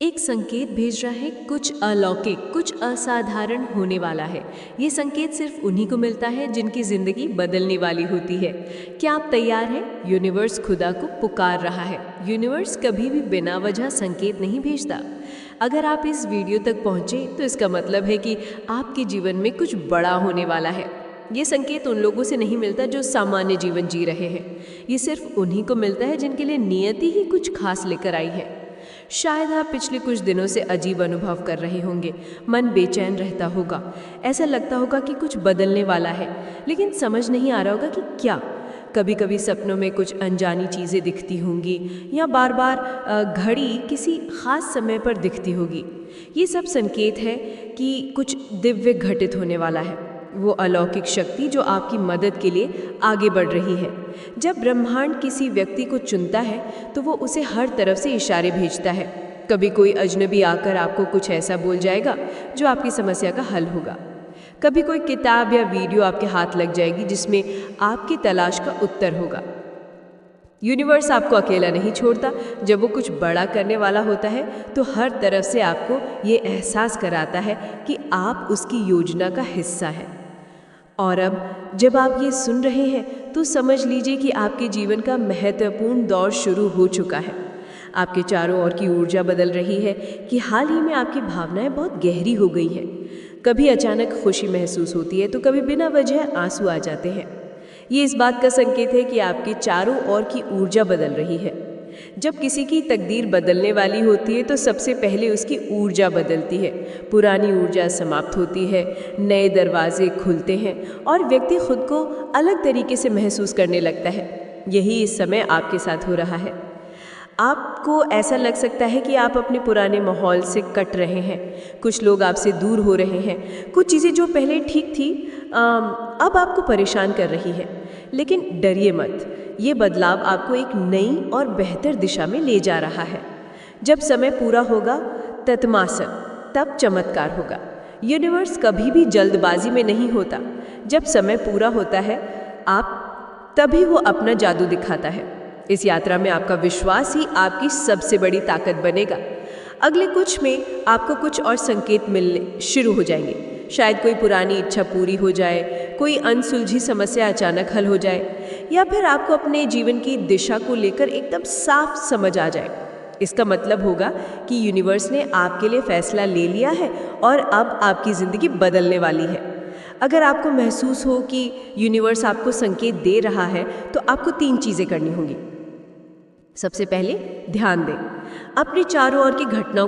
एक संकेत भेज रहा है, कुछ अलौकिक, कुछ असाधारण होने वाला है। ये संकेत सिर्फ उन्हीं को मिलता है जिनकी जिंदगी बदलने वाली होती है। क्या आप तैयार हैं? यूनिवर्स खुदा को पुकार रहा है। यूनिवर्स कभी भी बिना वजह संकेत नहीं भेजता। अगर आप इस वीडियो तक पहुंचे तो इसका मतलब है कि आपके जीवन में कुछ बड़ा होने वाला है। ये संकेत उन लोगों से नहीं मिलता जो सामान्य जीवन जी रहे हैं। ये सिर्फ उन्हीं को मिलता है जिनके लिए नियति ही कुछ खास लेकर आई है। शायद आप पिछले कुछ दिनों से अजीब अनुभव कर रहे होंगे। मन बेचैन रहता होगा, ऐसा लगता होगा कि कुछ बदलने वाला है, लेकिन समझ नहीं आ रहा होगा कि क्या। कभी कभी सपनों में कुछ अनजानी चीज़ें दिखती होंगी या बार बार घड़ी किसी खास समय पर दिखती होगी। ये सब संकेत है कि कुछ दिव्य घटित होने वाला है। वो अलौकिक शक्ति जो आपकी मदद के लिए आगे बढ़ रही है। जब ब्रह्मांड किसी व्यक्ति को चुनता है तो वो उसे हर तरफ से इशारे भेजता है। कभी कोई अजनबी आकर आपको कुछ ऐसा बोल जाएगा जो आपकी समस्या का हल होगा। कभी कोई किताब या वीडियो आपके हाथ लग जाएगी जिसमें आपकी तलाश का उत्तर होगा। यूनिवर्स आपको अकेला नहीं छोड़ता। जब वो कुछ बड़ा करने वाला होता है तो हर तरफ से आपको ये एहसास कराता है कि आप उसकी योजना का हिस्सा हैं। और अब जब आप ये सुन रहे हैं तो समझ लीजिए कि आपके जीवन का महत्वपूर्ण दौर शुरू हो चुका है। आपके चारों ओर की ऊर्जा बदल रही है कि हाल ही में आपकी भावनाएं बहुत गहरी हो गई हैं। कभी अचानक खुशी महसूस होती है तो कभी बिना वजह आंसू आ जाते हैं। ये इस बात का संकेत है कि आपके चारों ओर की ऊर्जा बदल रही है। जब किसी की तकदीर बदलने वाली होती है तो सबसे पहले उसकी ऊर्जा बदलती है। पुरानी ऊर्जा समाप्त होती है, नए दरवाजे खुलते हैं और व्यक्ति खुद को अलग तरीके से महसूस करने लगता है। यही इस समय आपके साथ हो रहा है। आपको ऐसा लग सकता है कि आप अपने पुराने माहौल से कट रहे हैं। कुछ लोग आपसे दूर हो रहे हैं। कुछ चीज़ें जो पहले ठीक थी अब आपको परेशान कर रही है। लेकिन डरिए मत, ये बदलाव आपको एक नई और बेहतर दिशा में ले जा रहा है। जब समय पूरा होगा तत्मासन, तब चमत्कार होगा। यूनिवर्स कभी भी जल्दबाजी में नहीं होता। जब समय पूरा होता है तभी वो अपना जादू दिखाता है। इस यात्रा में आपका विश्वास ही आपकी सबसे बड़ी ताकत बनेगा। अगले कुछ में आपको कुछ और संकेत मिलने शुरू हो जाएंगे। शायद कोई पुरानी इच्छा पूरी हो जाए, कोई अनसुलझी समस्या अचानक हल हो जाए, या फिर आपको अपने जीवन की दिशा को लेकर एकदम साफ समझ आ जाए। इसका मतलब होगा कि यूनिवर्स ने आपके लिए फैसला ले लिया है और अब आपकी ज़िंदगी बदलने वाली है। अगर आपको महसूस हो कि यूनिवर्स आपको संकेत दे रहा है तो आपको 3 चीज़ें करनी होंगी। सबसे पहले ध्यान दें। अपने चारों ओर की घटनाओं